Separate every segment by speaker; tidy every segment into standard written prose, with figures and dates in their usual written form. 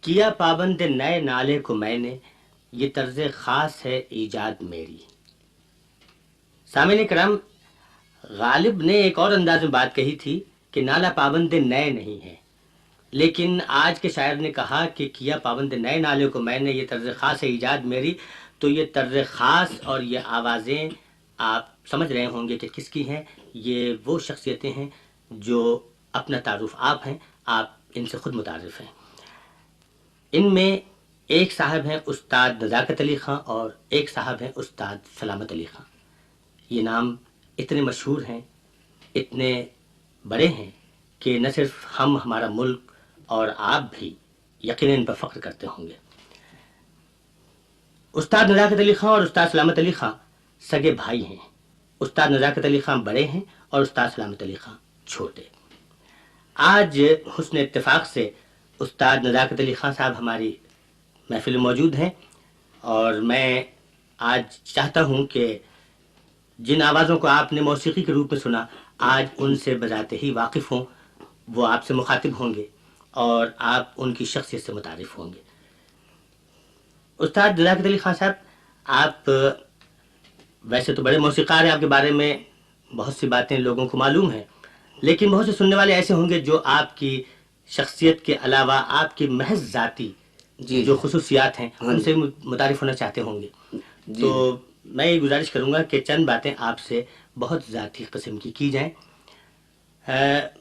Speaker 1: کیا پابند نئے نالے کو میں نے، یہ طرز خاص ہے ایجاد میری. سامعین کرام، غالب نے ایک اور انداز میں بات کہی تھی کہ نالا پابند نئے نہیں ہے، لیکن آج کے شاعر نے کہا کہ کیا پابند نئے نالے کو میں نے، یہ طرز خاص ہے ایجاد میری. تو یہ طرز خاص اور یہ آوازیں آپ سمجھ رہے ہوں گے کہ کس کی ہیں. یہ وہ شخصیتیں ہیں جو اپنا تعارف آپ ہیں، آپ ان سے خود متعارف ہیں. ان میں ایک صاحب ہیں استاد نزاکت علی خاں اور ایک صاحب ہیں استاد سلامت علی خاں. یہ نام اتنے مشہور ہیں، اتنے بڑے ہیں کہ نہ صرف ہم، ہمارا ملک اور آپ بھی یقیناً ان پر فخر کرتے ہوں گے. استاد نزاکت علی خاں اور استاد سلامت علی خاں سگے بھائی ہیں. استاد نزاکت علی خاں بڑے ہیں اور استاد سلامت علی خاں چھوٹے. آج حسن اتفاق سے استاد نزاکت علی خاں صاحب ہماری محفل میں موجود ہیں، اور میں آج چاہتا ہوں کہ جن آوازوں کو آپ نے موسیقی کے روپ میں سنا، آج ان سے بذات ہی واقف ہوں. وہ آپ سے مخاطب ہوں گے اور آپ ان کی شخصیت سے متعارف ہوں گے. استاد نزاکت علی خاں صاحب، آپ ویسے تو بڑے موسیقار ہیں، آپ کے بارے میں بہت سی باتیں لوگوں کو معلوم ہیں، لیکن بہت سے سننے والے ایسے ہوں گے جو آپ کی شخصیت کے علاوہ آپ کی محض ذاتی جو خصوصیات ہیں ان سے متعارف ہونا چاہتے ہوں گے. تو میں یہ گزارش کروں گا کہ چند باتیں آپ سے بہت ذاتی قسم کی جائیں.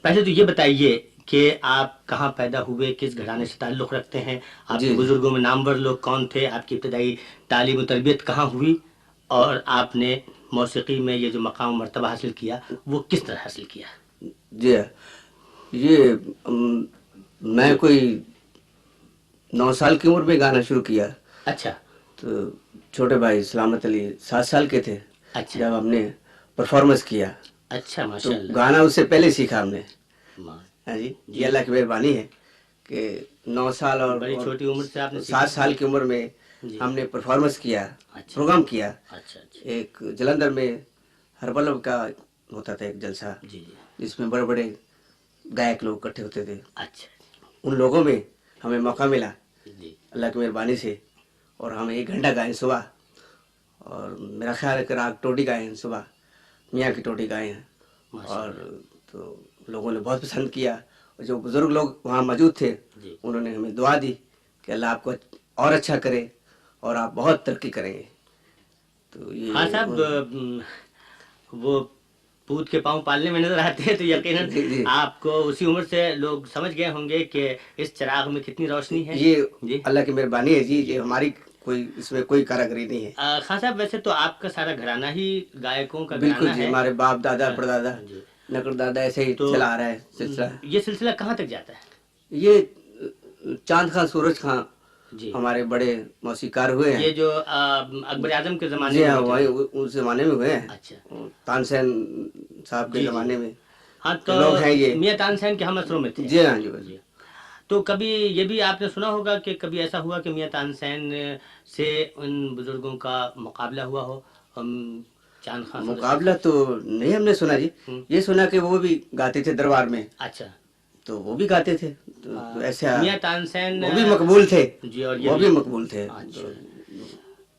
Speaker 1: پہلے تو یہ بتائیے کہ آپ کہاں پیدا ہوئے، کس گھرانے سے تعلق رکھتے ہیں، آپ کے بزرگوں میں نامور لوگ کون تھے، آپ کی ابتدائی تعلیم و تربیت کہاں ہوئی، اور آپ نے موسیقی میں یہ جو مقام و مرتبہ حاصل کیا وہ کس طرح حاصل کیا؟
Speaker 2: جی، یہ میں کوئی 9 سال کی عمر میں گانا شروع کیا.
Speaker 1: اچھا.
Speaker 2: تو چھوٹے بھائی سلامت علی 7 سال کے تھے
Speaker 1: اچھا
Speaker 2: جب ہم نے پرفارمنس کیا.
Speaker 1: اچھا،
Speaker 2: تو
Speaker 1: ماشاء اللہ.
Speaker 2: گانا اس سے پہلے سیکھا ہم نے.
Speaker 1: ماں
Speaker 2: جی، یہ اللہ کی مہربانی ہے کہ 9 سال اور
Speaker 1: بڑی چھوٹی عمر سے آپ نے
Speaker 2: 7 سال کی عمر میں ہم نے پرفارمنس کیا، پروگرام کیا.
Speaker 1: اچھا اچھا.
Speaker 2: ایک جلندھر میں ہر پلو کا ہوتا تھا ایک جلسہ،
Speaker 1: جی جی.
Speaker 2: جس میں بڑے بڑے گائک لوگ اکٹھے ہوتے تھے.
Speaker 1: اچھا.
Speaker 2: ان لوگوں میں ہمیں موقع ملا
Speaker 1: جی.
Speaker 2: اللہ کی مہربانی سے، اور ہم 1 گھنٹہ گائے صبح. اور میرا خیال ہے کہ راگ ٹوٹی گائے ہیں صبح، میاں کی ٹوٹی گائے ہیں. اور تو لوگوں نے بہت پسند کیا. اور جو بزرگ لوگ وہاں موجود تھے انہوں نے ہمیں دعا دی کہ اللہ آپ کو اور اچھا کرے اور آپ بہت ترقی کریں گے. تو یہ
Speaker 1: ہاں صاحب، وہ پوت کے پاؤں پالنے میں نظر آتے ہیں، تو یقیناً آپ کو اسی عمر سے لوگ سمجھ گئے ہوں گے کہ اس چراغ میں کتنی روشنی ہے.
Speaker 2: یہ اللہ کی مہربانی ہے. جی، یہ ہماری کوئی اس میں کوئی کاراگری نہیں ہے.
Speaker 1: خان صاحب، ویسے تو آپ کا سارا گھرانہ ہی گائکوں کا
Speaker 2: بالکل.
Speaker 1: گھرانہ
Speaker 2: جی،
Speaker 1: ہے.
Speaker 2: ہمارے باپ دادا پردادا نقل دادا ایسے ہی چلا آ رہا ہے سلسلہ.
Speaker 1: یہ سلسلہ کہاں تک جاتا ہے؟
Speaker 2: یہ چاند خاں سورج خاں
Speaker 1: جی
Speaker 2: ہمارے بڑے موسیقار ہوئے ہیں.
Speaker 1: یہ جو اکبر اعظم کے زمانے
Speaker 2: جی
Speaker 1: میں
Speaker 2: ہاں، وہی اس زمانے میں ہوئے ہیں.
Speaker 1: اچھا.
Speaker 2: تانسین صاحب کے زمانے میں
Speaker 1: ہاں، تو
Speaker 2: لوگ ہیں یہ.
Speaker 1: میاں تانسین کے ہم اثروں میں تھے.
Speaker 2: جی ہاں. جی.
Speaker 1: تو کبھی یہ بھی آپ نے سنا ہوگا کہ کبھی ایسا ہوا کہ میاں تانسین سے ان بزرگوں کا مقابلہ ہوا ہو؟ چاند خان
Speaker 2: مقابلہ تو نہیں ہم نے سنا جی. یہ سنا کہ وہ بھی گاتے تھے دربار میں.
Speaker 1: اچھا.
Speaker 2: تو وہ بھی گاتے تھے. ایسا
Speaker 1: میاں تانسین
Speaker 2: وہ بھی مقبول تھے.
Speaker 1: جی، اور
Speaker 2: وہ بھی مقبول تھے.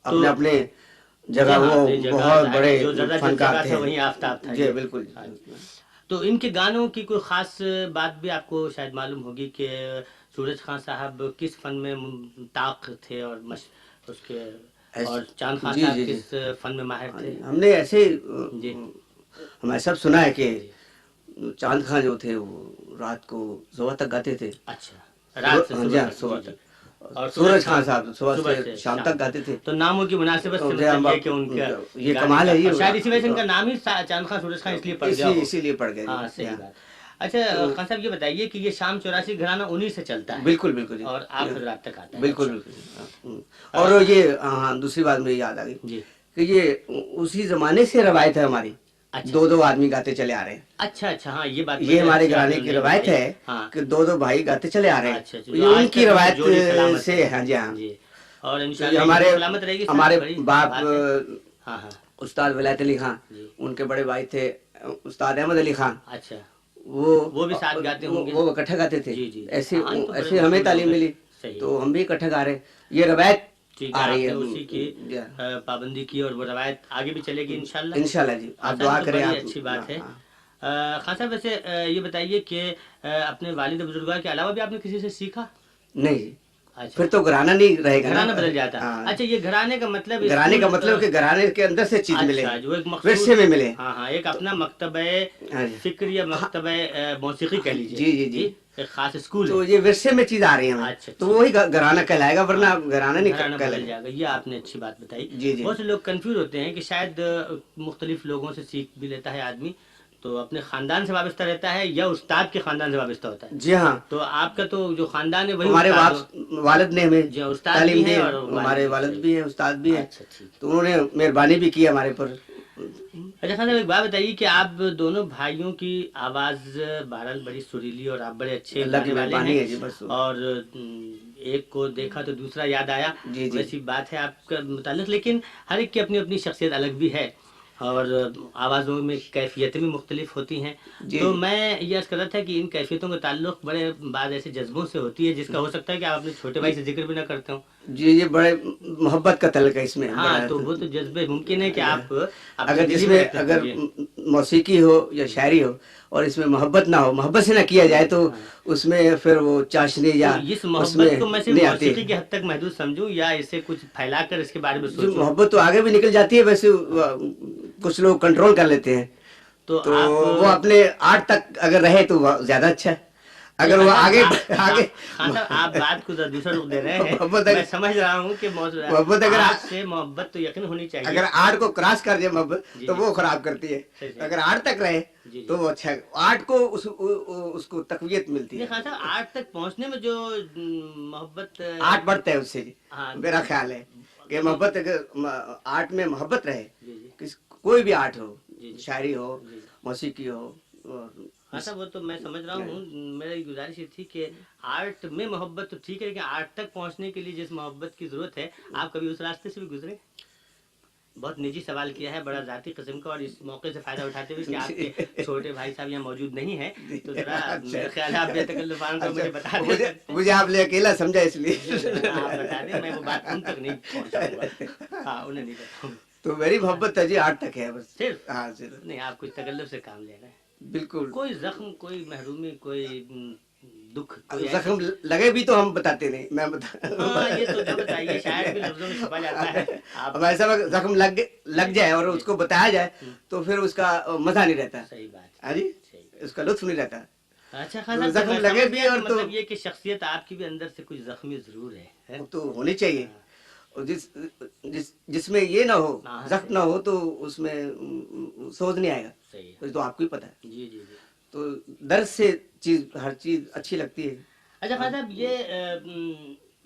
Speaker 2: اپنے اپنے جگہ وہ بہت بڑے فنکار تھے.
Speaker 1: وہیں آفتاب تھا.
Speaker 2: جی بالکل.
Speaker 1: تو ان کے گانوں کی کوئی خاص بات بھی آپ کو شاید معلوم ہوگی کہ سورج خان صاحب کس فن میں طاق تھے اور اس کے، اور چاند خان صاحب کس فن میں ماہر تھے؟
Speaker 2: ہم نے ایسے
Speaker 1: جی
Speaker 2: ہمیں سب سنا ہے کہ چاند خان جو تھے وہ رات کو صبح تک گاتے تھے.
Speaker 1: اچھا، رات سے
Speaker 2: صبح تک. اور سورج خان صاحب صبح سے شام تک گاتے تھے.
Speaker 1: تو ناموں کی مناسبت سے مطلب یہ کہ ان کا
Speaker 2: یہ کمال ہے. یہ
Speaker 1: شاید اسی وجہ سے ان کا نام ہی چاند خان سورج خان اس لیے پڑ گیا.
Speaker 2: اسی لیے پڑ گیا.
Speaker 1: ہاں، صحیح بات. اچھا خان صاحب، یہ بتائیے کہ یہ شام 84 گھرانہ انہی سے چلتا ہے؟
Speaker 2: بالکل بالکل.
Speaker 1: اور آپ حضرات تک آتا ہے؟
Speaker 2: بالکل بالکل. اور یہ ہاں دوسری بات مجھے یاد آ گئی کہ یہ اسی زمانے سے روایت ہے ہماری. 2 آدمی گاتے چلے آ رہے ہیں.
Speaker 1: اچھا اچھا. ہاں، یہ بات
Speaker 2: یہ ہمارے گھرانے کی روایت ہے کہ 2 بھائی گاتے چلے آ رہے ہیں. یہ ان کی روایت سے. ہاں جی ہاں.
Speaker 1: اور
Speaker 2: ہمارے باپ استاد ولایت علی خان، ان کے بڑے بھائی تھے استاد احمد علی خان.
Speaker 1: اچھا.
Speaker 2: وہ
Speaker 1: بھی ساتھ گاتے ہوں گے.
Speaker 2: وہ اکٹھے گاتے تھے. ایسے ہمیں تعلیم ملی.
Speaker 1: सही।
Speaker 2: तो हम भी इकट्ठा गा रहे हैं, ये रवायत
Speaker 1: ठीक
Speaker 2: आ
Speaker 1: है,
Speaker 2: रही
Speaker 1: आपने
Speaker 2: है।
Speaker 1: उसी की पाबंदी की और वो रवायत आगे भी चलेगी इंशाल्लाह।
Speaker 2: इंशाल्लाह जी, आप
Speaker 1: अच्छा,
Speaker 2: दुआ
Speaker 1: तो
Speaker 2: करें
Speaker 1: बड़ी
Speaker 2: आप।
Speaker 1: अच्छी बात है।
Speaker 2: हाँ।
Speaker 1: खान साहब वैसे ये बताइए कि अपने वालिद बुजुर्ग के अलावा भी आपने किसी से सीखा?
Speaker 2: नहीं जी,
Speaker 1: अच्छा,
Speaker 2: फिर तो घराना नहीं रहेगा ना।
Speaker 1: घराना बदल जाता।
Speaker 2: हाँ।
Speaker 1: अच्छा, ये घराने का मतलब
Speaker 2: घराने का
Speaker 1: स्कूल,
Speaker 2: मतलब कि घराने के अंदर से चीज मिले,
Speaker 1: अच्छा, जो एक
Speaker 2: विरसे
Speaker 1: मखसूस,
Speaker 2: में मिले।
Speaker 1: हाँ हाँ, एक अपना मकतबे
Speaker 2: हाँ जी।
Speaker 1: फिक्र या
Speaker 2: हाँ,
Speaker 1: मकतबे मौसीकी कह लीजिए।
Speaker 2: जी जी जी।
Speaker 1: एक खास स्कूल
Speaker 2: तो
Speaker 1: है।
Speaker 2: ये विरसे में चीज आ रही है हमें,
Speaker 1: अच्छा,
Speaker 2: तो
Speaker 1: ठीक।
Speaker 2: वही घराना कहलाएगा, वरना
Speaker 1: हाँ,
Speaker 2: घराना नहीं
Speaker 1: घराना बदल
Speaker 2: कहलाएगा।
Speaker 1: जाएगा, ये आपने अच्छी बात बताई।
Speaker 2: जी जी
Speaker 1: बहुत से लोग कंफ्यूज होते हैं कि शायद मुख्तलिफ लोगों से सीख भी लेता है आदमी, तो अपने खानदान से वाबस्ता रहता है या उस्ताद के खानदान से वाबस्ता होता है।
Speaker 2: जी। हाँ,
Speaker 1: तो आपका तो जो खानदान है वही
Speaker 2: हमारे
Speaker 1: उस्ताद हो।
Speaker 2: वालिद ने हमें
Speaker 1: जी हाँ, उस्ताद भी
Speaker 2: तालीम दी
Speaker 1: हैं
Speaker 2: है,
Speaker 1: और वालिद
Speaker 2: हमारे
Speaker 1: भी।
Speaker 2: वालिद
Speaker 1: सही।
Speaker 2: भी हैं, उस्ताद भी हैं,
Speaker 1: अच्छा, ठीक।
Speaker 2: तो उन्होंने मेहरबानी भी की हमारे पर।
Speaker 1: अच्छा खान साहब, एक बात बताइए कि आप दोनों भाइयों की आवाज़ बहरहाल बड़ी सुरीली और आप बड़े अच्छे
Speaker 2: अल्लाह की
Speaker 1: गाने वाले
Speaker 2: मेहरबानी
Speaker 1: हैं,
Speaker 2: है जी, बस।
Speaker 1: और एक को देखा तो दूसरा याद आया,
Speaker 2: जी जी
Speaker 1: वैसी बात है आपका मुतालिक। लेकिन हर एक की अपनी अपनी शख्सियत अलग भी है और आवाज़ों में कैफियतें भी मुख्तलिफ होती हैं।
Speaker 2: जी
Speaker 1: तो
Speaker 2: जी।
Speaker 1: मैं ये अर्ज़ कर रहा था कि इन कैफियतों का ताल्लुक बड़े बाद ऐसे जज्बों से होती है जिसका हो सकता है कि आप अपने छोटे भाई से जिक्र भी ना करते हो।
Speaker 2: जी, ये बड़े मोहब्बत का तल्लुक है इसमें बड़ा।
Speaker 1: हाँ, तो वो तो जज्बे मुमकिन है कि आप अपने
Speaker 2: अगर
Speaker 1: दिल ही में
Speaker 2: जिसमें
Speaker 1: रखते
Speaker 2: अगर
Speaker 1: होंगे।
Speaker 2: मौसीकी हो या शायरी हो और इसमें मोहब्बत ना हो, मोहब्बत से ना किया जाए, तो
Speaker 1: हाँ।
Speaker 2: उसमें फिर वो चाशनी
Speaker 1: तो
Speaker 2: या
Speaker 1: इस मोहब्बत
Speaker 2: उसमें
Speaker 1: को मैं सिर्फ
Speaker 2: नहीं आती।
Speaker 1: मौसीकी की हद तक महदूद समझूं या इसे कुछ फैलाकर इसके बारे में
Speaker 2: जो
Speaker 1: सोचूं?
Speaker 2: मोहब्बत तो आगे भी निकल जाती है, वैसे कुछ लोग कंट्रोल कर लेते हैं,
Speaker 1: तो
Speaker 2: तो
Speaker 1: आप
Speaker 2: वो अपने आर्ट तक अगर रहे तो वो ज्यादा अच्छा है। अगर वो आगे आगे
Speaker 1: खान साहब, आप बात को दूसरा रुख दे रहे हैं।
Speaker 2: मोहब्बत
Speaker 1: मैं
Speaker 2: अगर
Speaker 1: समझ रहा हूँ कि
Speaker 2: मोहब्बत अगर
Speaker 1: आर्ट से मोहब्बत तो यकीन होनी चाहिए।
Speaker 2: अगर आर्ट को क्रॉस कर जाए मोहब्बत,
Speaker 1: जी,
Speaker 2: तो
Speaker 1: जी।
Speaker 2: वो खराब करती है।
Speaker 1: सही, सही।
Speaker 2: अगर आर्ट तक रहे
Speaker 1: जी, जी।
Speaker 2: तो वो अच्छा है, आर्ट को उसको तकवीयत मिलती
Speaker 1: ये
Speaker 2: है।
Speaker 1: खान साहब, आर्ट तक पहुँचने में जो मोहब्बत,
Speaker 2: आर्ट बढ़ता है उससे जी,
Speaker 1: हाँ,
Speaker 2: मेरा ख्याल है कि मोहब्बत, अगर आर्ट में मोहब्बत रहे,
Speaker 1: जी जी
Speaker 2: किस कोई भी आर्ट हो,
Speaker 1: जी जी
Speaker 2: शायरी हो,
Speaker 1: जी।
Speaker 2: मौसीकी हो, और
Speaker 1: हाँ साहब, वो तो मैं समझ रहा हूँ। मेरी गुजारिश ये थी कि आर्ट में मोहब्बत तो ठीक है, लेकिन आर्ट तक पहुँचने के लिए जिस मोहब्बत की ज़रूरत है, आप कभी उस रास्ते से भी गुजरे? बहुत निजी सवाल किया है, बड़ा ज़ाती किस्म का, और इस मौके से फ़ायदा उठाते हुए कि आपके छोटे भाई साहब यहाँ मौजूद नहीं है, तो ज़रा मेरा ख्याल है आप बेतकल्लुफ़ान को मुझे बता दें।
Speaker 2: मुझे आपने अकेला समझा इसलिए।
Speaker 1: आप बता दें, मैं वो बात उन तक नहीं पहुँचाऊँगा। हाँ, उन्हें नहीं बताऊँगा।
Speaker 2: तो मेरी मोहब्बत है जी आर्ट तक है बस।
Speaker 1: सिर्फ?
Speaker 2: हाँ सिर्फ।
Speaker 1: नहीं, आप कुछ तकल्लुफ़ से काम ले रहे हैं।
Speaker 2: बिल्कुल।
Speaker 1: कोई जख्म, कोई महरूमी, कोई दुख, कोई
Speaker 2: जख्म लगे भी तो हम बताते नहीं, मैं
Speaker 1: हाँ, ये तो जो बताइए शायद भी लफ्जों में छुपा जाता है। आप
Speaker 2: अब ऐसा जख्म लग जाए और उसको बताया जाए, तो फिर उसका मजा नहीं रहता।
Speaker 1: सही बात है।
Speaker 2: हाँ जी,
Speaker 1: सही।
Speaker 2: उसका लुत्फ नहीं रहता।
Speaker 1: अच्छा
Speaker 2: तो
Speaker 1: खासा,
Speaker 2: जख्म लगे भी और तो
Speaker 1: मतलब ये कि शख्सियत आपकी भी अंदर से कुछ जख्मी जरूर है?
Speaker 2: वो तो होनी चाहिए, और जिसमें ये ना हो,
Speaker 1: हाँ,
Speaker 2: जख्म ना हो, तो उसमें सोच नहीं आएगा।
Speaker 1: सही है।
Speaker 2: तो आपको ही पता है।
Speaker 1: जी जी जी।
Speaker 2: तो दर्द से हर चीज अच्छी लगती है।
Speaker 1: अच्छा खान साहब, ये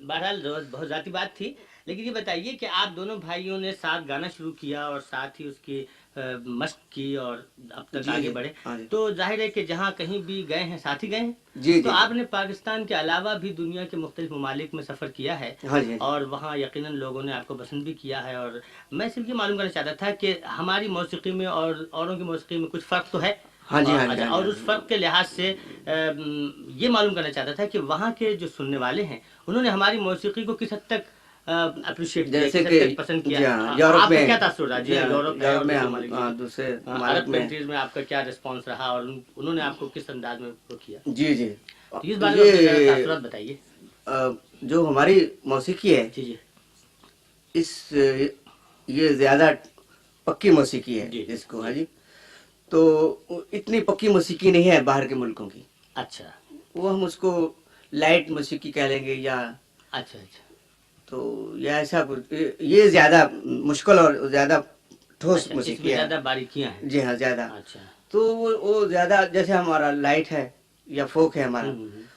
Speaker 1: बहरहाल बहुत ज़ाती बात थी, लेकिन ये बताइए कि आप दोनों भाइयों ने साथ गाना शुरू किया और साथ ही उसकी मशक की और अब तक
Speaker 2: जी,
Speaker 1: आगे
Speaker 2: जी,
Speaker 1: बढ़े,
Speaker 2: हाँ जी।
Speaker 1: तो जाहिर है कि जहाँ कहीं भी गए हैं साथ ही गए हैं।
Speaker 2: जी
Speaker 1: तो
Speaker 2: जी।
Speaker 1: आपने पाकिस्तान के अलावा भी दुनिया के मुख्तलिफ ममालिक में सफ़र किया है,
Speaker 2: हाँ जी, हाँ जी।
Speaker 1: और वहाँ यकीनन लोगों ने आपको पसंद भी किया है, और मैं सिर्फ ये मालूम करना चाहता था कि हमारी मौसीकी में और औरों की मौसीकी में कुछ फ़र्क तो है।
Speaker 2: हाँ जी,
Speaker 1: और
Speaker 2: हाँ जी,
Speaker 1: अच्छा,
Speaker 2: हाँ जी,
Speaker 1: और
Speaker 2: हाँ
Speaker 1: उस
Speaker 2: जी।
Speaker 1: फ़र्क के लिहाज से ये मालूम करना चाहता था कि वहाँ के जो सुनने वाले हैं उन्होंने हमारी मौसीकी को किस हद तक अप्रिशिएट किया,
Speaker 2: जैसे
Speaker 1: किस
Speaker 2: कि
Speaker 1: हद तक पसंद किया?
Speaker 2: जी हाँ, यूरोप
Speaker 1: आपका
Speaker 2: में,
Speaker 1: क्या तासुर रहा? जी हाँ, यूरोप है और
Speaker 2: में
Speaker 1: दूसरे
Speaker 2: हम
Speaker 1: ममालिक में।
Speaker 2: दूसरे
Speaker 1: अरब
Speaker 2: ममालिक में।
Speaker 1: कंट्रीज में आपका क्या रिस्पॉन्स रहा और उन्होंने आपको किस अंदाज में वो किया?
Speaker 2: जी जी।
Speaker 1: तो इस बारे में अपने ज़रा तासुरात बताइए।
Speaker 2: जो हमारी मौसीकी है,
Speaker 1: जी जी
Speaker 2: ये ज्यादा पक्की मौसीकी है
Speaker 1: जी,
Speaker 2: इसको। हाँ जी। तो इतनी पक्की मौसीकी नहीं है बाहर के मुल्कों की,
Speaker 1: अच्छा
Speaker 2: वो हम उसको लाइट मौसीकी कह लेंगे, या
Speaker 1: अच्छा अच्छा
Speaker 2: तो या ऐसा कुछ। ये ज्यादा मुश्किल और ज्यादा ठोस
Speaker 1: अच्छा,
Speaker 2: मौसीकी
Speaker 1: इसमें
Speaker 2: है।
Speaker 1: ज़्यादा बारीकियाँ हैं।
Speaker 2: जी हाँ, ज्यादा।
Speaker 1: अच्छा।
Speaker 2: तो वो ज्यादा, जैसे हमारा लाइट है या फोक है हमारा,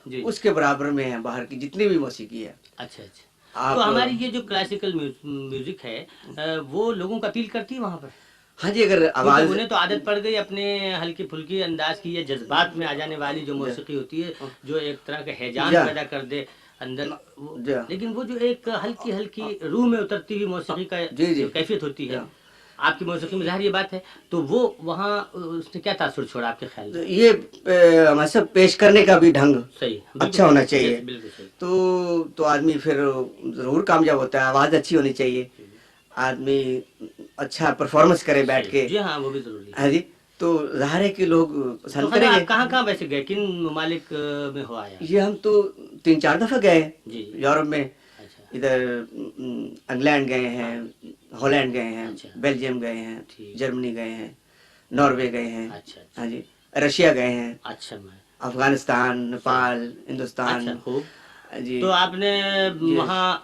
Speaker 1: जी।
Speaker 2: उसके बराबर में है बाहर की जितनी भी मौसीकी है।
Speaker 1: अच्छा अच्छा।
Speaker 2: आप
Speaker 1: तो हमारी ये जो क्लासिकल म्यूजिक है वो लोगों को अपील करती है वहाँ पर?
Speaker 2: हाँ जी, अगर
Speaker 1: क्योंकि
Speaker 2: आवाज
Speaker 1: उन्हें तो आदत पड़ गई अपने हल्की फुल्की अंदाज की, ये जज्बात में आ जाने वाली जो मौसीकी होती है, जो एक तरह का हैजान
Speaker 2: जा।
Speaker 1: पैदा कर दे अंदर
Speaker 2: जा।
Speaker 1: लेकिन वो जो एक हल्की हल्की रूह में उतरती हुई मौसीकी का
Speaker 2: जी, जी।
Speaker 1: जो कैफियत होती है,
Speaker 2: जा।
Speaker 1: आपकी मौसीकी में ज़ाहिर ये बात है, तो वो वहाँ उसने क्या तासुर छोड़ा आपके ख्याल में?
Speaker 2: ये हमारे सब पेश करने का भी ढंग
Speaker 1: सही, बिल्कुल
Speaker 2: अच्छा होना
Speaker 1: सही,
Speaker 2: चाहिए,
Speaker 1: बिल्कुल सही।
Speaker 2: तो आदमी फिर ज़रूर कामयाब होता है। आवाज़ अच्छी होनी चाहिए, आदमी अच्छा परफॉर्मेंस करे बैठ
Speaker 1: सही,
Speaker 2: के,
Speaker 1: जी हाँ, वो भी ज़रूरी है।
Speaker 2: हाँ जी, तो ज़ाहिर है कि लोग
Speaker 1: तो
Speaker 2: पसंद
Speaker 1: खैर आप
Speaker 2: करेंगे।
Speaker 1: कहाँ-कहाँ वैसे गए? किन ममालिक में हो आया?
Speaker 2: ये हम तो 3-4 दफ़ा गए हैं
Speaker 1: जी, जी।
Speaker 2: यूरोप में,
Speaker 1: अच्छा,
Speaker 2: इधर इंग्लैंड गए हैं, हॉलैंड गए हैं,
Speaker 1: अच्छा।
Speaker 2: बेल्जियम गए हैं,
Speaker 1: ठीक।
Speaker 2: जर्मनी गए हैं, नॉर्वे गए हैं,
Speaker 1: अच्छा, अच्छा।
Speaker 2: हाँ जी, रशिया गए हैं,
Speaker 1: अच्छा मैं
Speaker 2: अफगानिस्तान, नेपाल, हिंदुस्तान,
Speaker 1: अच्छा, खूब।
Speaker 2: जी।
Speaker 1: तो आपने
Speaker 2: जी
Speaker 1: वहाँ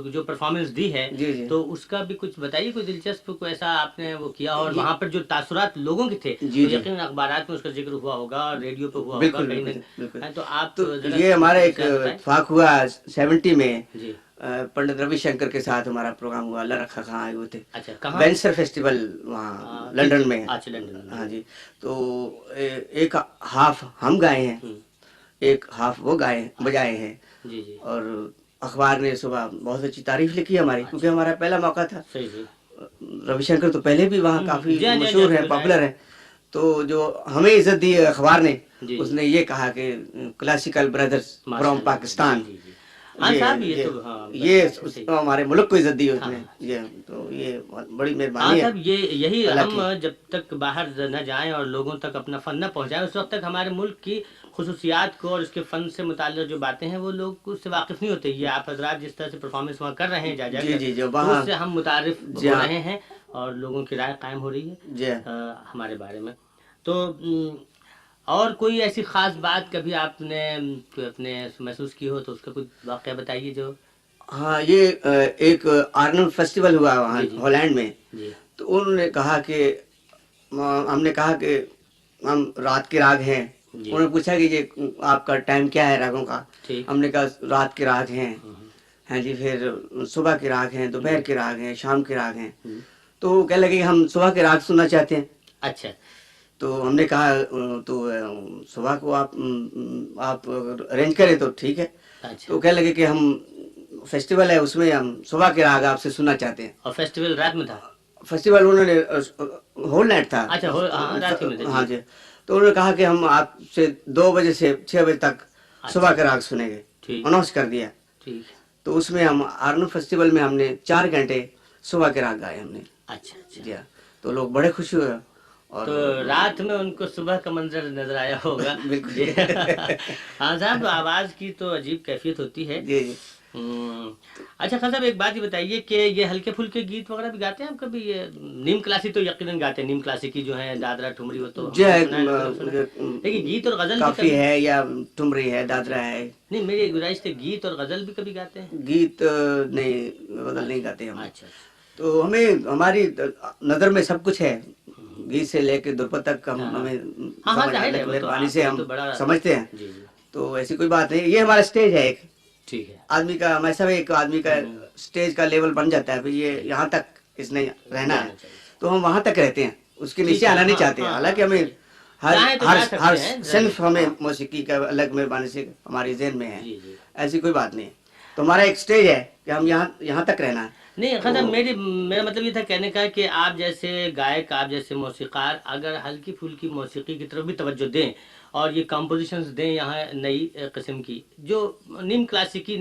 Speaker 1: जो परफॉर्मेंस दी है,
Speaker 2: जी जी
Speaker 1: तो उसका भी कुछ बताइए, कोई दिलचस्प कोई ऐसा आपने वो किया हो, और
Speaker 2: ये
Speaker 1: वहाँ पर जो तासुरात लोगों के थे,
Speaker 2: जी
Speaker 1: तो
Speaker 2: जी
Speaker 1: यकीनन अखबारात में उसका जिक्र हुआ होगा, रेडियो पे हुआ होगा
Speaker 2: बिल्कुल
Speaker 1: कहीं
Speaker 2: बिल्कुल
Speaker 1: न
Speaker 2: बिल्कुल।
Speaker 1: कहीं, तो आप
Speaker 2: तो
Speaker 1: ज़रा
Speaker 2: ये हमारा एक
Speaker 1: विस्तार बताएं।
Speaker 2: इत्तेफाक हुआ 70 में,
Speaker 1: जी,
Speaker 2: पंडित रविशंकर के साथ हमारा प्रोग्राम हुआ, अल्लाह रखा खां आए हुए थे,
Speaker 1: अच्छा, कहाँ?
Speaker 2: वेंसर फेस्टिवल वहाँ लंदन में,
Speaker 1: अच्छा, लंदन में,
Speaker 2: हाँ जी। तो एक हाफ हम गाए हैं,
Speaker 1: हुँ,
Speaker 2: एक हाफ वो गाए बजाए हैं,
Speaker 1: जी, जी,
Speaker 2: और अखबार ने सुबह बहुत अच्छी तारीफ लिखी हमारी, क्योंकि
Speaker 1: अच्छा,
Speaker 2: हमारा पहला मौका था।
Speaker 1: सही, सही।
Speaker 2: रविशंकर तो पहले भी वहाँ काफ़ी
Speaker 1: जी हाँ, जी हाँ, जी हाँ,
Speaker 2: मशहूर है,
Speaker 1: बिल्कुल,
Speaker 2: पॉपुलर है, तो जो हमें इज्जत दी है अखबार ने,
Speaker 1: जी, जी,
Speaker 2: उसने ये कहा कि क्लासिकल ब्रदर्स फ्रॉम
Speaker 1: माशाल्लाह,
Speaker 2: पाकिस्तान,
Speaker 1: जी, जी, जी। हाँ साहब, ये तो हाँ,
Speaker 2: ये
Speaker 1: बात सही।
Speaker 2: हमारे मुल्क को इज्जत दी है
Speaker 1: हाँ,
Speaker 2: उसने,
Speaker 1: हाँ।
Speaker 2: ये तो ये बहुत बड़ी
Speaker 1: हाँ
Speaker 2: मेहरबानी है
Speaker 1: साहब, ये यही
Speaker 2: अल्लाह
Speaker 1: हम
Speaker 2: की।
Speaker 1: जब तक बाहर न जाएं और लोगों तक अपना फ़न न पहुंचाएं, उस वक्त तक हमारे मुल्क की खुसूसियात को और उसके फ़न से मुताल्लिक़ जो बातें हैं वो लोग उससे वाकिफ़ नहीं होते। ये आप हज़रात जिस तरह से परफॉर्मेंस वहाँ कर रहे हैं जा
Speaker 2: जी
Speaker 1: जाकर,
Speaker 2: जी जो
Speaker 1: तो
Speaker 2: वहाँ,
Speaker 1: उससे हम मुतारिफ़
Speaker 2: जी
Speaker 1: हो
Speaker 2: हाँ,
Speaker 1: रहे हैं और लोगों की राय कायम हो रही है
Speaker 2: जी हाँ।
Speaker 1: हमारे बारे में। तो और कोई ऐसी ख़ास बात कभी आपने अपने महसूस की हो, तो उसका कुछ वाक़या बताइए जो।
Speaker 2: हाँ, ये एक आर्नम फेस्टिवल हुआ वहाँ
Speaker 1: जी, जी,
Speaker 2: हॉलैंड में,
Speaker 1: जी,
Speaker 2: तो उन्होंने कहा कि हमने कहा कि हम रात के राग हैं,
Speaker 1: जी,
Speaker 2: उन्होंने पूछा कि ये आपका टाइम क्या है रागों का,
Speaker 1: ठीक।
Speaker 2: हमने कहा रात के राग हैं,
Speaker 1: हुँ, हुँ,
Speaker 2: हाँ जी, फिर सुबह के राग हैं, दोपहर
Speaker 1: जी,
Speaker 2: के राग हैं, शाम के राग हैं,
Speaker 1: हुँ,
Speaker 2: तो वो कहने लगे कि हम सुबह के राग सुनना चाहते हैं।
Speaker 1: अच्छा,
Speaker 2: तो हमने कहा तो सुबह को आप अरेंज करें तो ठीक है।
Speaker 1: अच्छा।
Speaker 2: तो कहने लगे कि हम फेस्टिवल है उसमें हम सुबह के राग आपसे सुनना चाहते हैं।
Speaker 1: और फेस्टिवल रात में था?
Speaker 2: फेस्टिवल उन्होंने होल नाइट था,
Speaker 1: अच्छा, हाँ, रात ही में था,
Speaker 2: हाँ
Speaker 1: जी।
Speaker 2: जी। तो उन्होंने कहा कि हम आपसे 2 बजे से 6 बजे तक सुबह
Speaker 1: अच्छा,
Speaker 2: के राग सुनेंगे,
Speaker 1: ठीक,
Speaker 2: अनाउंस कर दिया।
Speaker 1: ठीक।
Speaker 2: तो उसमें हम आर्नो फेस्टिवल में हमने 4 घंटे सुबह के राग गाए हमने,
Speaker 1: अच्छा, अच्छा।
Speaker 2: जी हाँ। तो लोग बड़े खुश हुए, और
Speaker 1: तो रात में उनको सुबह का मंजर नजर आया होगा।
Speaker 2: बिल्कुल
Speaker 1: जी। हाँ साहब, आवाज़ की तो अजीब कैफियत होती है।
Speaker 2: जी जी।
Speaker 1: अच्छा खान साहब, एक बात ये बताइए कि ये हल्के फुल्के गीत वगैरह भी गाते हैं आप कभी? ये नीम क्लासी तो यकीनन गाते हैं, नीम क्लासिकी जो है, दादरा ठुमरी, वो तो
Speaker 2: जो
Speaker 1: हमने
Speaker 2: है
Speaker 1: सुना है, लोगों ने सुना है। लेकिन गीत और गज़ल भी
Speaker 2: काफी
Speaker 1: कभी?
Speaker 2: है, या ठुमरी है, दादरा है,
Speaker 1: नहीं, मेरी गुजारिश थी, गीत और गज़ल भी कभी गाते हैं?
Speaker 2: गीत नहीं, गजल नहीं गाते हम।
Speaker 1: अच्छा, अच्छा।
Speaker 2: तो हमें हमारी नज़र में सब कुछ है, गीत से लेके दुर्पद तक हम
Speaker 1: हाँ, हाँ।
Speaker 2: हमें
Speaker 1: हाँ, हाँ,
Speaker 2: समझ
Speaker 1: ज़ाहिर
Speaker 2: अल्लाह
Speaker 1: है,
Speaker 2: की
Speaker 1: वो तो
Speaker 2: मेहरबानी
Speaker 1: आप
Speaker 2: से
Speaker 1: ये
Speaker 2: हम
Speaker 1: तो बड़ा।
Speaker 2: समझते हैं।
Speaker 1: जी, जी,
Speaker 2: तो ऐसी कोई बात नहीं, ये हमारा स्टेज है एक
Speaker 1: ठीक है।
Speaker 2: आदमी का, हमारे सब एक आदमी का स्टेज का लेवल बन जाता है, भाई ये यहाँ तक इसने रहना
Speaker 1: जाना
Speaker 2: है,
Speaker 1: चाहिए।
Speaker 2: तो हम वहाँ तक रहते हैं, उसके
Speaker 1: ठीक
Speaker 2: नीचे
Speaker 1: है,
Speaker 2: आना नहीं
Speaker 1: हाँ,
Speaker 2: चाहते।
Speaker 1: हाँ,
Speaker 2: हालांकि
Speaker 1: हाँ,
Speaker 2: हमें
Speaker 1: सही।
Speaker 2: हर
Speaker 1: चाहे तो
Speaker 2: हर
Speaker 1: जा सकते
Speaker 2: हर
Speaker 1: हैं,
Speaker 2: सिर्फ हमें
Speaker 1: हाँ।
Speaker 2: मौसीकी का अलग मेहरबानी से हमारी ज़हन में है,
Speaker 1: जी, जी।
Speaker 2: ऐसी कोई बात नहीं। तो हमारा एक स्टेज है कि हम यहाँ तक रहना है।
Speaker 1: नहीं
Speaker 2: तो
Speaker 1: खैर, मेरा मतलब ये था कहने का कि आप जैसे गायक, आप जैसे मौसीकार अगर हल्की फुल्की मौसीकी की तरफ भी तवज्जो दें और ये कंपोजिशंस दें यहाँ नई किस्म की, जो नीम क्लासिकी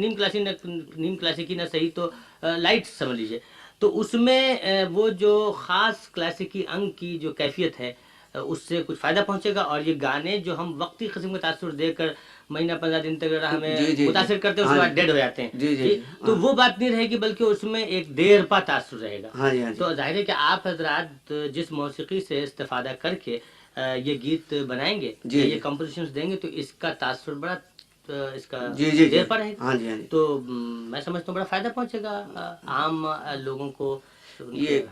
Speaker 1: ना सही तो लाइट समझ लीजिए, तो उसमें वो जो ख़ास क्लासिकी अंग की जो कैफियत है, उससे कुछ फ़ायदा पहुंचेगा। और ये गाने जो हम वक्ती किस्म का तासुर देकर महीना 15 दिन तक अगर
Speaker 2: जी
Speaker 1: हमें
Speaker 2: जी जी,
Speaker 1: मुतासिर करते हैं, उसके
Speaker 2: हाँ
Speaker 1: बाद डेड हो जाते हैं,
Speaker 2: जी जी
Speaker 1: ठीक,
Speaker 2: जी,
Speaker 1: तो
Speaker 2: हाँ
Speaker 1: वो बात नहीं रहेगी, बल्कि उसमें एक देर पा तासुर रहेगा।
Speaker 2: हाँ जी हाँ जी
Speaker 1: तो जाहिर है कि आप हजरात जिस मौसीकी से इस्तेफादा करके ये गीत बनाएंगे
Speaker 2: जी
Speaker 1: या ये
Speaker 2: जी
Speaker 1: कंपोजिशंस देंगे, तो इसका तासुर बड़ा इसका
Speaker 2: जी जी जी,
Speaker 1: देर पर रहेगा।
Speaker 2: हाँ जी हाँ जी।
Speaker 1: तो मैं समझता हूँ बड़ा फ़ायदा पहुंचेगा आम लोगों को, उनके।
Speaker 2: ये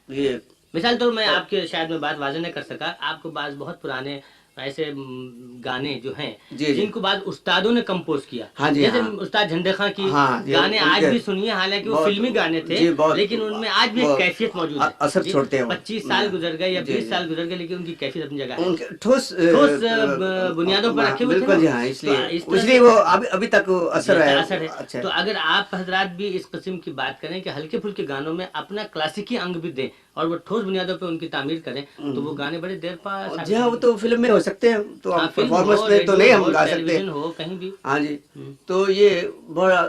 Speaker 2: ये
Speaker 1: मिसाल तो मैं आपके शायद मैं बात वाज़ेह नहीं कर सका, आपको बाज़ बहुत पुराने ऐसे गाने जो हैं
Speaker 2: जी जी,
Speaker 1: जिनको बाद उस्तादों ने कंपोज किया,
Speaker 2: हाँ जी
Speaker 1: जैसे
Speaker 2: हाँ
Speaker 1: उस्ताद झंडे खां की
Speaker 2: हाँ, ये
Speaker 1: गाने आज
Speaker 2: उनके
Speaker 1: भी सुनिए, हालांकि वो
Speaker 2: बहुत,
Speaker 1: फिल्मी गाने थे,
Speaker 2: जी बहुत,
Speaker 1: लेकिन उनमें आज भी एक
Speaker 2: वो
Speaker 1: कैफियत मौजूद है।
Speaker 2: असर
Speaker 1: जी,
Speaker 2: छोड़ते हैं वो।
Speaker 1: 25 साल गुजर गए या
Speaker 2: जी
Speaker 1: 20
Speaker 2: जी,
Speaker 1: साल गुजर गए, लेकिन उनकी कैफियत अपनी जगह है।
Speaker 2: उनके ठोस
Speaker 1: ठोस बुनियादों पर रखे हुए थे
Speaker 2: बिल्कुल
Speaker 1: ना,
Speaker 2: जी हाँ,
Speaker 1: तो
Speaker 2: इसलिए
Speaker 1: इस तरह
Speaker 2: इसलिए
Speaker 1: से
Speaker 2: वो अभी तक वो
Speaker 1: जी,
Speaker 2: असर है,
Speaker 1: असर है।
Speaker 2: अच्छा
Speaker 1: तो
Speaker 2: है।
Speaker 1: अगर आप हजरात भी इस किस्म की बात करें कि हल्के फुल्के गानों में अपना क्लासिकी अंग भी दें اور وہ ٹھوس بنیادوں پہ ان کی تعمیر کریں تو وہ گانے بڑے دیر پا
Speaker 2: جی ہاں، وہ تو فلم میں ہو سکتے ہیں، تو پرفارمنس میں تو نہیں ہم گا سکتے.
Speaker 1: ہو کہیں بھی.
Speaker 2: ہاں جی، تو یہ بڑا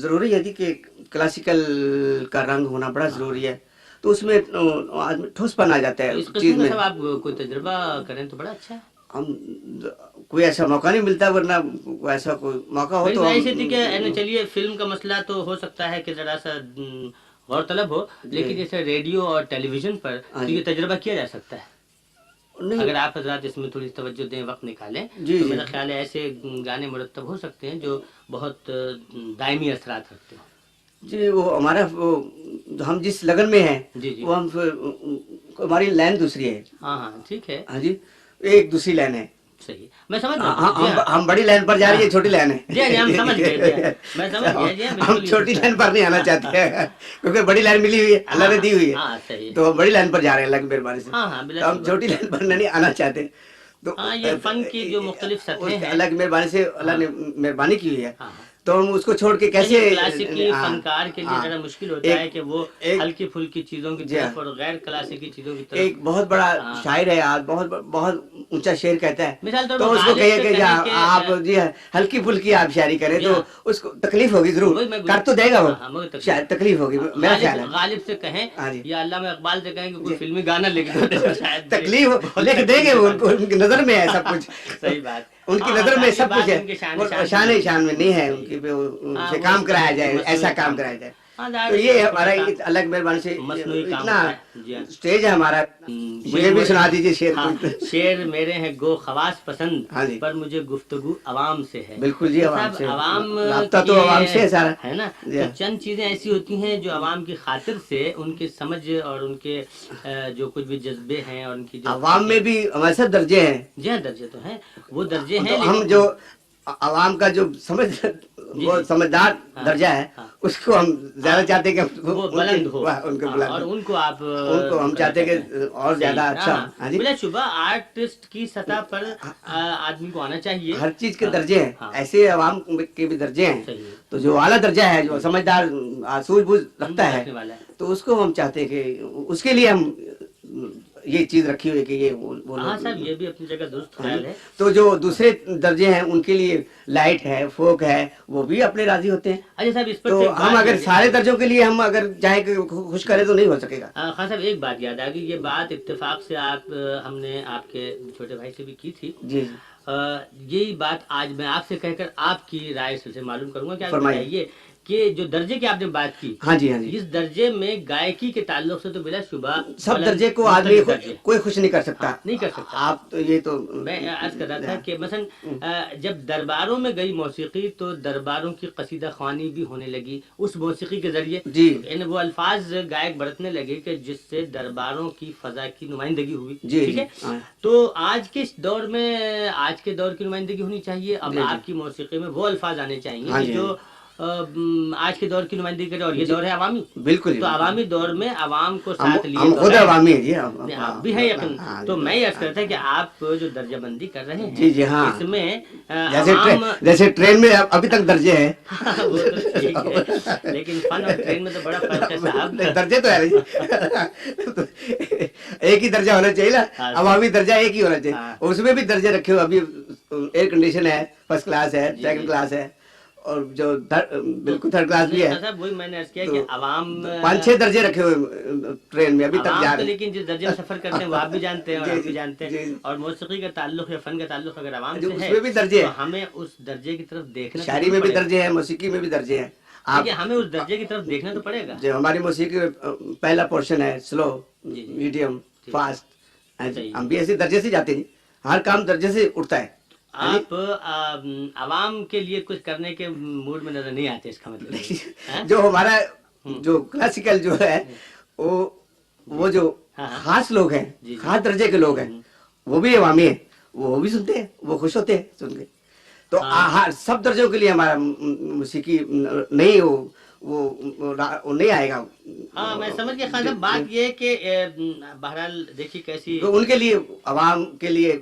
Speaker 2: ضروری ہے کہ کلاسیکل کا رنگ ہونا بڑا ضروری ہے، تو اس میں آدمی ٹھوس پن آ جاتا ہے
Speaker 1: اس
Speaker 2: چیز
Speaker 1: قسم
Speaker 2: میں.
Speaker 1: کا سب آپ کوئی تجربہ کریں تو بڑا اچھا ہے.
Speaker 2: ہم کوئی ایسا موقع نہیں ملتا، ورنہ ایسا کوئی موقع ہو تو
Speaker 1: ایسے تھی کہ چلیے فلم کا مسئلہ تو ہو سکتا ہے کہ ذرا سا غور طلب ہو، لیکن جیسے ریڈیو اور ٹیلی ویژن پر تو یہ تجربہ کیا جا سکتا ہے. اگر آپ حضرات اس میں تھوڑی توجہ دیں، وقت نکالیں تو میرا خیال ہے ایسے گانے مرتب ہو سکتے ہیں جو بہت دائمی اثرات رکھتے ہیں.
Speaker 2: جی وہ ہمارا ہم جس لگن میں ہیں وہ ہم ہماری لائن دوسری ہے.
Speaker 1: ہاں ہاں ٹھیک ہے.
Speaker 2: ہاں جی، ایک دوسری لائن ہے.
Speaker 1: صحیح، میں سمجھ رہا ہوں.
Speaker 2: ہم بڑی لائن پر جا رہی ہے، چھوٹی لائن ہے.
Speaker 1: جی جی ہم سمجھ گئے، میں سمجھ گیا جی.
Speaker 2: ہم چھوٹی لائن پر نہیں آنا چاہتے ہیں کیونکہ بڑی لائن ملی ہوئی ہے، اللہ نے دی ہوئی ہے، تو بڑی لائن پر جا رہے ہیں اللہ کی مہربانی سے. ہم چھوٹی لائن پر نہیں آنا چاہتے. تو
Speaker 1: یہ فن کی جو مختلف سطحیں ہیں
Speaker 2: اللہ کی مہربانی سے اللہ نے مہربانی کی ہوئی ہے، تو ہم اس کو چھوڑ کے کیسے.
Speaker 1: کلاسیکی فنکار کے لیے ذرا مشکل ہوتا ہے کہ وہ ہلکی پھلکی چیزوں کی طرف اور غیر کلاسیکی چیزوں کی طرف.
Speaker 2: ایک بہت بڑا شاعر ہے آج، بہت اونچا شعر کہتا ہے،
Speaker 1: مثال طور
Speaker 2: تو اس کو کہیے کہ آپ جی ہلکی پھلکی آپ شاعری کریں تو اس کو تکلیف ہوگی، ضرور کر تو دے گا وہ، شاید تکلیف ہوگی. میرا خیال ہے
Speaker 1: غالب سے کہیں یا علامہ اقبال سے کہیں کہ کوئی فلمی گانا لکھ دو، شاید
Speaker 2: تکلیف لکھ دیں گے. ان کی نظر میں ہے سب کچھ.
Speaker 1: صحیح بات،
Speaker 2: ان کی نظر میں سب کچھ ہے، شان میں نہیں ہے ان کی، سے کام کرایا جائے، ایسا کام کرایا جائے. تو یہ ہمارا الگ مہربانی سے اتنا اسٹیج ہے ہمارا. مجھے بھی سنا دیجیے شعر.
Speaker 1: شعر میرے ہیں گو خواص پسند، پر مجھے گفتگو عوام سے ہے.
Speaker 2: بالکل جی، عوام سے،
Speaker 1: عوام
Speaker 2: رابطہ تو عوام سے ہے سارا،
Speaker 1: ہے نا. تو چند چیزیں ایسی ہوتی ہیں جو عوام کی خاطر سے ان کی سمجھ اور ان کے جو کچھ بھی جذبے ہیں اور ان کی
Speaker 2: عوام میں بھی ہمارے ساتھ درجے ہیں.
Speaker 1: جی ہاں درجے تو ہیں، وہ درجے ہیں.
Speaker 2: ہم جو عوام کا جو وہ سمجھدار درجہ ہے اس کو ہم زیادہ چاہتے ہیں کہ
Speaker 1: وہ بلند ہو، اور ان کو آپ
Speaker 2: ہم چاہتے ہیں کہ اور زیادہ اچھا.
Speaker 1: بلا شبہ آرٹسٹ کی سطح پر آدمی کو آنا چاہیے.
Speaker 2: ہر چیز کے درجے ہیں، ایسے عوام کے بھی درجے ہیں. تو جو اعلیٰ درجہ ہے، جو سمجھدار سوجھ بوجھ رکھتا ہے، تو اس کو ہم چاہتے ہیں کہ اس کے لیے ہم یہ چیز رکھی ہوئی کہ یہ
Speaker 1: ہاں صاحب یہ بھی اپنی جگہ درست خیال ہے.
Speaker 2: تو جو دوسرے درجے ہیں ان کے لیے لائٹ ہے، فوک ہے، وہ بھی اپنے راضی ہوتے ہیں.
Speaker 1: اچھا صاحب اس پر
Speaker 2: تو ہم اگر سارے درجوں کے لیے ہم اگر چاہیں کہ خوش کریں تو نہیں ہو سکے گا.
Speaker 1: خان صاحب ایک بات یاد آ گئی، یہ بات اتفاق سے ہم نے آپ کے چھوٹے بھائی سے بھی کی تھی.
Speaker 2: جی
Speaker 1: یہی بات آج میں آپ سے کہہ کر آپ کی رائے سے معلوم کروں گا کہ آپ بتائیے کہ جو درجے کی آپ نے بات کی،
Speaker 2: ہاں جی ہاں جی،
Speaker 1: اس درجے میں گائکی کے تعلق سے تو بلا شبہ
Speaker 2: سب درجے کو آدمی کوئی خوش نہیں کر سکتا.
Speaker 1: نہیں کر سکتا.
Speaker 2: آپ تو یہ تو
Speaker 1: میں عرض کر رہا تھا کہ مثلا جب درباروں میں گئی موسیقی تو درباروں کی قصیدہ خوانی بھی ہونے لگی اس موسیقی کے ذریعے. یعنی وہ الفاظ گائک برتنے لگے کہ جس سے درباروں کی فضا کی نمائندگی ہوئی. ٹھیک ہے. تو آج کے دور میں آج کے دور کی نمائندگی ہونی چاہیے. اب آپ کی موسیقی میں وہ الفاظ آنے چاہیے جو آج کے دور کی نمائندگی کرے، اور یہ دور ہے عوامی.
Speaker 2: بالکل.
Speaker 1: تو عوامی دور میں عوام کو ساتھ لیے
Speaker 2: ہم خود عوامی ہیں جی،
Speaker 1: آپ بھی ہے یقین. تو میں یہ عرض کرتا کہ آپ جو درجہ بندی کر رہے ہیں
Speaker 2: جی جی ہاں،
Speaker 1: اس میں
Speaker 2: جیسے ٹرین میں ابھی تک درجے ہیں،
Speaker 1: لیکن فن اور ٹرین میں تو بڑا فرق ہے صاحب.
Speaker 2: درجے تو ہے ایک ہی درجہ ہونا چاہیے نا، عوامی درجہ ایک ہی ہونا چاہیے. اس میں بھی درجے رکھے ہوئے، ابھی ایئر کنڈیشن ہے، فرسٹ کلاس ہے، سیکنڈ کلاس ہے، اور جو بالکل تھرڈ کلاس بھی ہے.
Speaker 1: وہی میں نے عرض کیا کہ عوام
Speaker 2: 5-6 درجے رکھے ہوئے ٹرین میں ابھی تک جا رہے ہیں.
Speaker 1: لیکن جس درجے میں سفر کرتے ہیں وہ آپ بھی جانتے ہیں اور آپ بھی جانتے ہیں. اور موسیقی کا تعلق یا فن کا تعلق اگر عوام سے ہے
Speaker 2: اس میں بھی درجے ہیں،
Speaker 1: ہمیں اس درجے کی طرف دیکھنا.
Speaker 2: شاعری میں بھی درجے ہیں، موسیقی میں بھی درجے ہیں.
Speaker 1: ہمیں اس درجے کی طرف دیکھنا تو پڑے گا.
Speaker 2: جو ہماری موسیقی پہلا پورشن ہے سلو، میڈیم، فاسٹ، ہم بھی ایسے درجے سے جاتے ہیں. ہر کام درجے سے اٹھتا ہے.
Speaker 1: آپ عوام کے لیے کچھ کرنے کے موڈ میں نظر نہیں آتے، اس کا مطلب
Speaker 2: جو ہمارا جو کلاسیکل جو ہے وہ جو خاص لوگ ہیں، خاص درجے کے لوگ ہیں، وہ بھی عوامی ہیں، وہ بھی سنتے ہیں، وہ خوش ہوتے ہیں سن کے. تو سب درجوں کے لیے ہمارا موسیقی نہیں وہ نہیں آئے گا.
Speaker 1: ہاں میں سمجھ گیا خان صاحب. بات یہ کہ بہرحال دیکھیے کیسی
Speaker 2: ان کے لیے، عوام کے لیے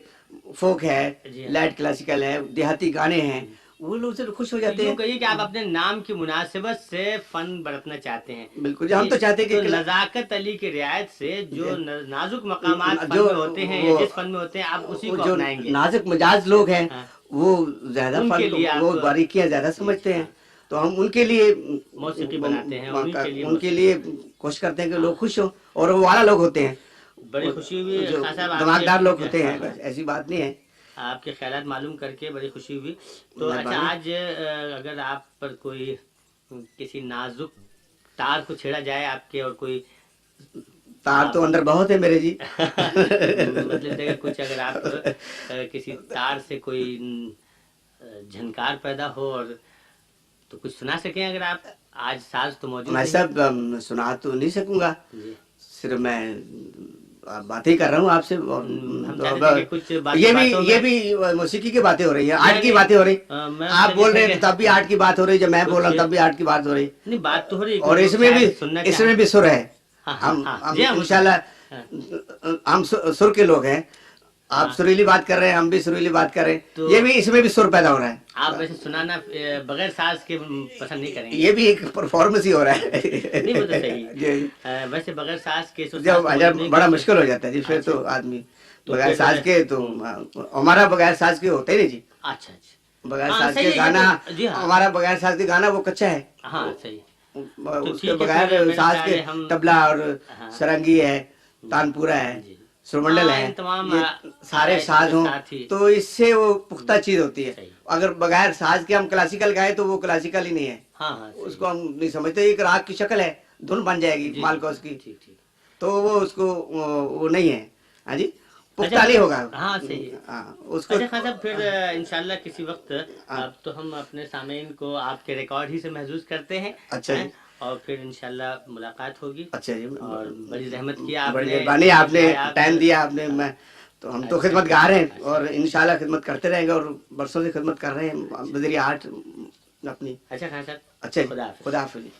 Speaker 2: فوک ہے، لائٹ کلاسیکل ہے، دیہاتی گانے ہیں، वो लोग से खुश हो जाते
Speaker 1: यूं
Speaker 2: हैं।
Speaker 1: कहिए कि आप अपने नाम की मुनासिबत से फन बरतना चाहते हैं।
Speaker 2: बिल्कुल, हम तो चाहते हैं
Speaker 1: तो
Speaker 2: कि
Speaker 1: नजाकत अली की रियायत से जो नाजुक
Speaker 2: न-
Speaker 1: मकामात फन
Speaker 2: जो
Speaker 1: में होते हैं या
Speaker 2: वो
Speaker 1: जिस फन में होते हैं आप उसी
Speaker 2: वो
Speaker 1: को
Speaker 2: जो
Speaker 1: अपनाएंगे।
Speaker 2: नाजुक मिजाज लोग हैं
Speaker 1: हाँ,
Speaker 2: वो ज्यादा
Speaker 1: उनके
Speaker 2: फन को,
Speaker 1: लिए
Speaker 2: वो
Speaker 1: आप
Speaker 2: बारीकियां ज्यादा समझते हैं, तो हम उनके लिए
Speaker 1: मौसीकी बनाते हैं, उन्हीं के लिए
Speaker 2: उनके
Speaker 1: मौसीकी
Speaker 2: लिए
Speaker 1: बनाते हैं।
Speaker 2: कोशिश करते हैं कि
Speaker 1: हाँ।
Speaker 2: लोग खुश हों, और वो वाला लोग होते हैं,
Speaker 1: बड़ी खुशी हुई
Speaker 2: जो
Speaker 1: खान साहब
Speaker 2: दिमागदार लोग होते
Speaker 1: हाँ,
Speaker 2: हैं,
Speaker 1: हाँ,
Speaker 2: बस ऐसी बात नहीं है।
Speaker 1: आपके ख्यालात मालूम करके बड़ी खुशी हुई। तो अच्छा,
Speaker 2: मेहरबानी।
Speaker 1: आज अगर आप पर कोई किसी नाजुक तार को छेड़ा जाए आपके, और कोई
Speaker 2: तार तो अंदर बहुत है मेरे जी।
Speaker 1: मतलब देखिए कुछ अगर आप किसी तार से कोई झनकार पैदा हो, और तो कुछ सुना सकें अगर आप। आज साज तो मौजूद
Speaker 2: मैं
Speaker 1: नहीं
Speaker 2: सब सुना तो नहीं सकूंगा,
Speaker 1: जी।
Speaker 2: सिर्फ मैं बातें कर रहा हूँ आपसे, और
Speaker 1: हम चाहते थे कि कुछ
Speaker 2: ये
Speaker 1: बातों
Speaker 2: भी
Speaker 1: में
Speaker 2: मौसीकी की बातें हो रही है, आर्ट की
Speaker 1: नहीं,
Speaker 2: बातें हो रही।
Speaker 1: मैं
Speaker 2: आप बोल रहे हैं
Speaker 1: कि
Speaker 2: तो तब भी आर्ट की बात हो रही, जब मैं बोल रहा हूँ
Speaker 1: कुछ
Speaker 2: तब भी आर्ट की बात हो रही,
Speaker 1: नहीं, बात तो हो रही है,
Speaker 2: और
Speaker 1: कुछ लोग शायद सुनना
Speaker 2: इसमें
Speaker 1: चाहें।
Speaker 2: भी सुर है।
Speaker 1: हाँ, हाँ, हाँ, जी,
Speaker 2: हम
Speaker 1: हम
Speaker 2: इंशाल्लाह
Speaker 1: हाँ,
Speaker 2: हम सुर के लोग हैं। आप
Speaker 1: हाँ।
Speaker 2: सुरीली बात कर रहे हैं, हम भी सुरीली बात कर रहे हैं,
Speaker 1: तो
Speaker 2: ये भी इसमें भी सुर पैदा हो रहा है।
Speaker 1: आप वैसे सुनाना बगैर साज के पसंद नहीं करेंगे।
Speaker 2: ये भी एक परफॉर्मेंस ही हो रहा है।
Speaker 1: नहीं, वो तो सही है।
Speaker 2: जी।
Speaker 1: वैसे बगैर साज के तो साज
Speaker 2: जब
Speaker 1: तो मौजूद नहीं
Speaker 2: बड़ा
Speaker 1: करते।
Speaker 2: मुश्किल हो जाता है जी, फिर
Speaker 1: अच्छा।
Speaker 2: तो आदमी
Speaker 1: तो
Speaker 2: बगैर
Speaker 1: फिर
Speaker 2: साज के, तो हमारा बगैर साज के होते ही नहीं जी।
Speaker 1: अच्छा अच्छा,
Speaker 2: बगैर
Speaker 1: हाँ,
Speaker 2: साज
Speaker 1: सही
Speaker 2: के
Speaker 1: है, ये
Speaker 2: गाना,
Speaker 1: तो- जी हाँ।
Speaker 2: हमारा बगैर साज के गाना वो कच्चा है।
Speaker 1: हाँ सही।
Speaker 2: उसके
Speaker 1: ठीक है,
Speaker 2: बगैर
Speaker 1: फिर मेरे
Speaker 2: साज
Speaker 1: ख्याल
Speaker 2: के
Speaker 1: है हम-
Speaker 2: तबला और
Speaker 1: हाँ।
Speaker 2: सरंगी है, तानपुरा है,
Speaker 1: जी।
Speaker 2: सुरमंडल
Speaker 1: हाँ,
Speaker 2: है,
Speaker 1: इन तमाम
Speaker 2: ये सारे
Speaker 1: आलाए
Speaker 2: साज
Speaker 1: के
Speaker 2: हों
Speaker 1: साथ ही-
Speaker 2: तो इससे वो पुख्ता चीज होती है।
Speaker 1: सही।
Speaker 2: अगर बगैर साज के हम क्लासिकल गाए तो वो क्लासिकल ही नहीं है,
Speaker 1: हाँ हाँ सही।
Speaker 2: उसको हम नहीं समझते। एक राग की शक्ल है, धुन बन जाएगी
Speaker 1: जी,
Speaker 2: मालकोस की,
Speaker 1: ठीक ठीक।
Speaker 2: तो वो उसको वो नहीं है। हाँ जी, पुख्ता
Speaker 1: अच्छा,
Speaker 2: नहीं होगा।
Speaker 1: हाँ सही है।
Speaker 2: हाँ, उसको
Speaker 1: अच्छा खान साहब, फिर इंशाल्लाह किसी वक्त अब तो हम अपने सामीन को आपके रिकॉर्ड ही से महसूस करते हैं।
Speaker 2: अच्छा जी।
Speaker 1: हैं? और फिर इंशाल्लाह मुलाकात होगी।
Speaker 2: अच्छा जी,
Speaker 1: और बड़ी जहमत की
Speaker 2: बड़ी
Speaker 1: आपने,
Speaker 2: मेहरबानी, आपने
Speaker 1: बुलाया,
Speaker 2: टाइम दिया आपने। मैं तो हम तो
Speaker 1: अच्छा,
Speaker 2: खिदमतगार हैं,
Speaker 1: अच्छा।
Speaker 2: और इंशाल्लाह खिदमत करते रहेंगे, और बरसों से खिदमत कर रहे हैं बजरी आर्ट अपनी।
Speaker 1: अच्छा खान साहब,
Speaker 2: अच्छा जी,
Speaker 1: खुदा हाफिज।
Speaker 2: खुदा हाफिज।